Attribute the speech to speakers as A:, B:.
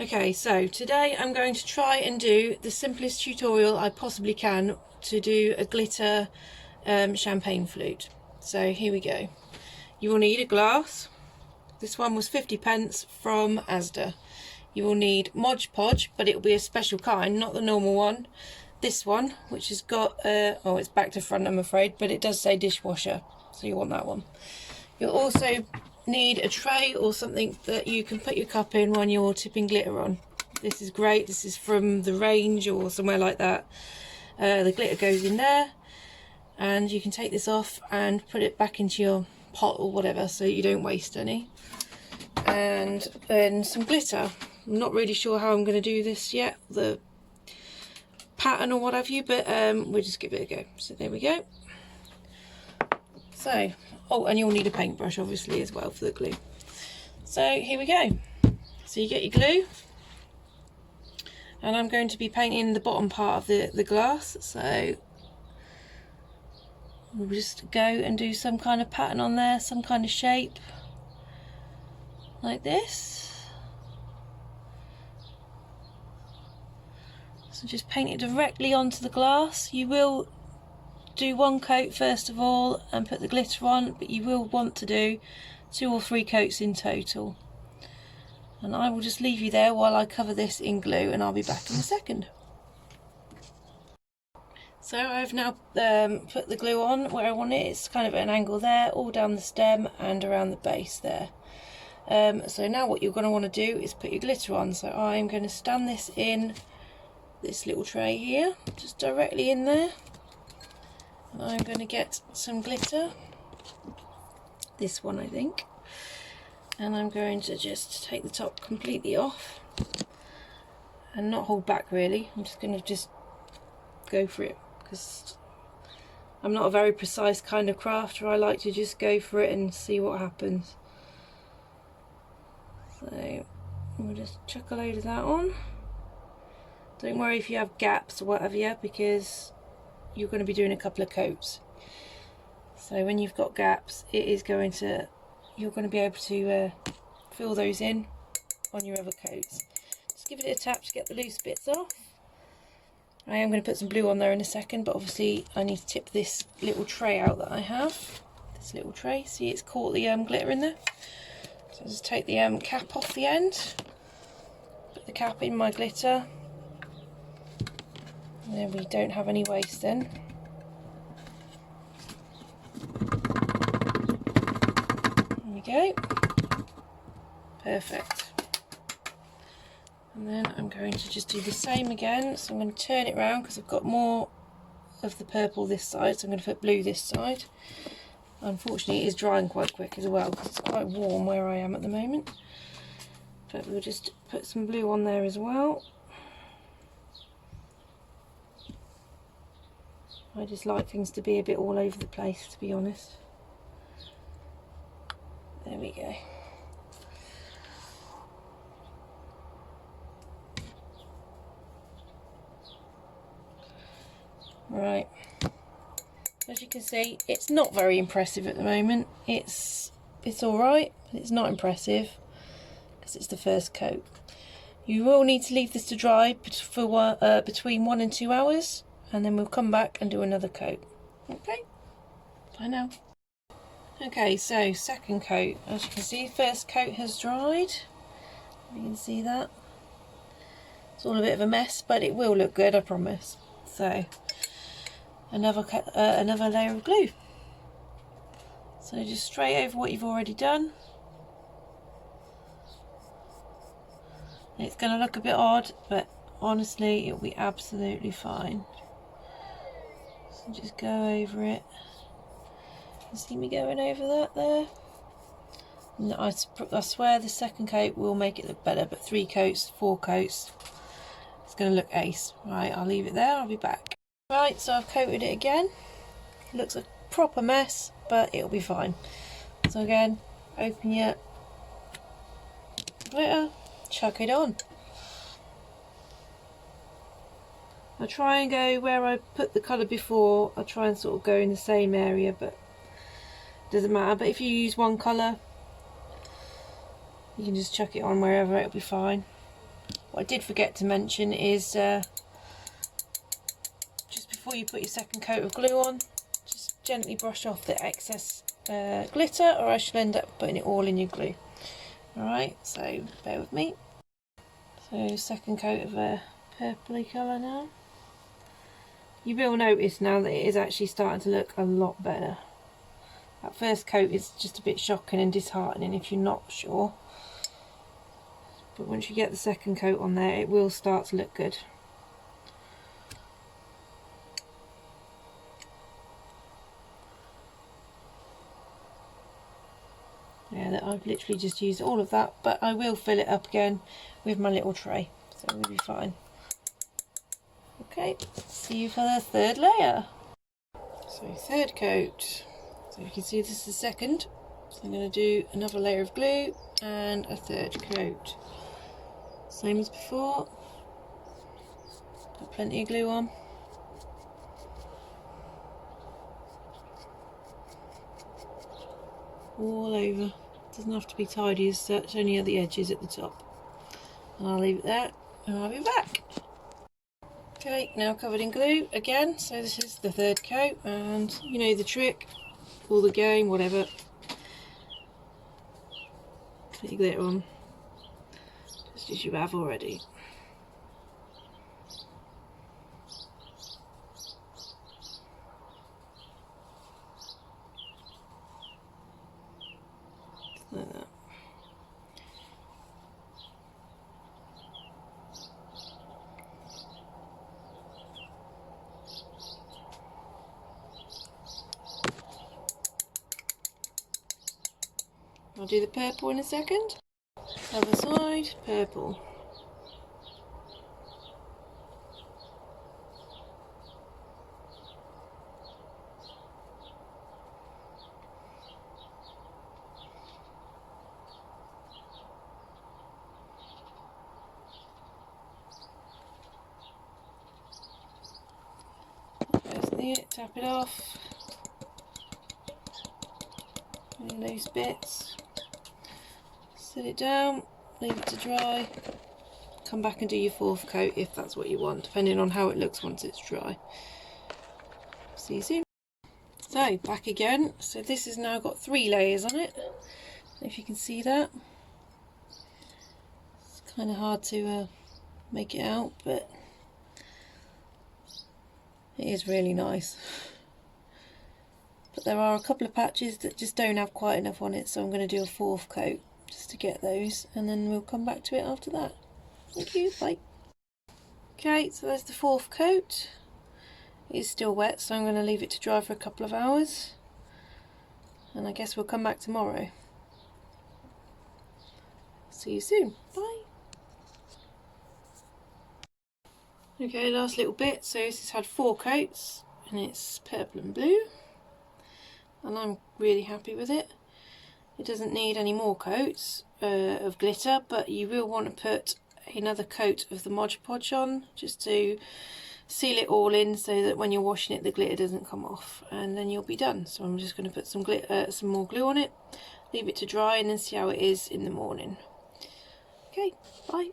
A: Okay, so today I'm going to try and do the simplest tutorial I possibly can to do a glitter champagne flute. So here we go. You will need a glass. This one was 50p from Asda. You will need Mod Podge, but it will be a special kind, not the normal one. This one, which has got, oh, it's back to front I'm afraid, but it does say dishwasher, so you want that one. You'll also need a tray or something that you can put your cup in when you're tipping glitter on. This is great. This is from the range or somewhere like that. The glitter goes in there, and you can take this off and put it back into your pot or whatever so you don't waste any. And then some glitter. I'm not really sure how I'm going to do this yet, the pattern or what have you, but we'll just give it a go. So there we go. So, oh, and you'll need a paintbrush obviously as well for the glue. So here we go. So you get your glue, and I'm going to be painting the bottom part of the glass, so we'll just go and do some kind of pattern on there, some kind of shape like this. So just paint it directly onto the glass. You will do one coat first of all and put the glitter on, but you will want to do 2 or 3 coats in total. And I will just leave you there while I cover this in glue, and I'll be back in a second. So I've now put the glue on where I want it. It's kind of at an angle there, all down the stem and around the base there. So now what you're going to want to do is put your glitter on. So I'm going to stand this in this little tray here, just directly in there. And I'm going to get some glitter, this one I think, and I'm going to just take the top completely off and not hold back really. I'm just going to just go for it, because I'm not a very precise kind of crafter. I like to just go for it and see what happens. So we'll just chuck a load of that on. Don't worry if you have gaps or whatever yet, because you're going to be doing a couple of coats. So when you've got gaps, you're going to be able to fill those in on your other coats. Just give it a tap to get the loose bits off. I am going to put some glue on there in a second, but obviously I need to tip this little tray out that I have. This little tray, see it's caught the glitter in there. So just take the cap off the end, put the cap in my glitter, and then we don't have any waste then. There we go. Perfect. And then I'm going to just do the same again. So I'm going to turn it around because I've got more of the purple this side, so I'm going to put blue this side. Unfortunately it is drying quite quick as well because it's quite warm where I am at the moment. But we'll just put some blue on there as well. I just like things to be a bit all over the place, to be honest. There we go. Right. As you can see, it's not very impressive at the moment. It's alright, but it's not impressive because it's the first coat. You will need to leave this to dry for between 1 and 2 hours, and then we'll come back and do another coat. Okay, bye now. Okay, so second coat. As you can see, first coat has dried. You can see that. It's all a bit of a mess, but it will look good, I promise. So another layer of glue. So just straight over what you've already done. It's going to look a bit odd, but honestly it'll be absolutely fine. So just go over it. You see me going over that there? No, I swear the second coat will make it look better, but 3 coats, 4 coats, it's going to look ace. Right, I'll leave it there, I'll be back. Right, so I've coated it again. It looks a proper mess, but it'll be fine. So again, open your glitter, chuck it on. I try and go where I put the colour before. I try and sort of go in the same area, but it doesn't matter. But if you use one colour, you can just chuck it on wherever, it'll be fine. What I did forget to mention is just before you put your second coat of glue on, just gently brush off the excess glitter, or I shall end up putting it all in your glue. Alright, so bear with me. So second coat of a purpley colour now. You will notice now that it is actually starting to look a lot better. That first coat is just a bit shocking and disheartening if you're not sure. But once you get the second coat on there, it will start to look good. Yeah, that I've literally just used all of that, but I will fill it up again with my little tray, so we'll be fine. Okay, see you for the third layer. So third coat. So you can see this is the second. So I'm going to do another layer of glue and a third coat. Same as before. Put plenty of glue on. All over. Doesn't have to be tidy as such, only at the edges at the top. And I'll leave it there and I'll be back. Okay, now covered in glue again, so this is the third coat, and you know the trick, or the game, whatever. Put your glitter on, just as you have already. Like that. I'll do the purple in a second. Other side, purple. Tap it off. Any loose bits. Set it down, leave it to dry. Come back and do your fourth coat if that's what you want, depending on how it looks once it's dry. See you soon. So back again. So this has now got 3 layers on it. If you can see that. It's kind of hard to make it out, but it is really nice. But there are a couple of patches that just don't have quite enough on it, so I'm going to do a 4th coat just to get those, and then we'll come back to it after that. Thank you, bye. Okay, so there's the 4th coat. It is still wet, so I'm going to leave it to dry for a couple of hours, and I guess we'll come back tomorrow. See you soon, bye. Okay, last little bit. So this has had 4 coats and it's purple and blue, and I'm really happy with it. It doesn't need any more coats of glitter, but you will want to put another coat of the Mod Podge on just to seal it all in, so that when you're washing it the glitter doesn't come off, and then you'll be done. So I'm just going to put some more glue on it, leave it to dry, and then see how it is in the morning. Okay, bye.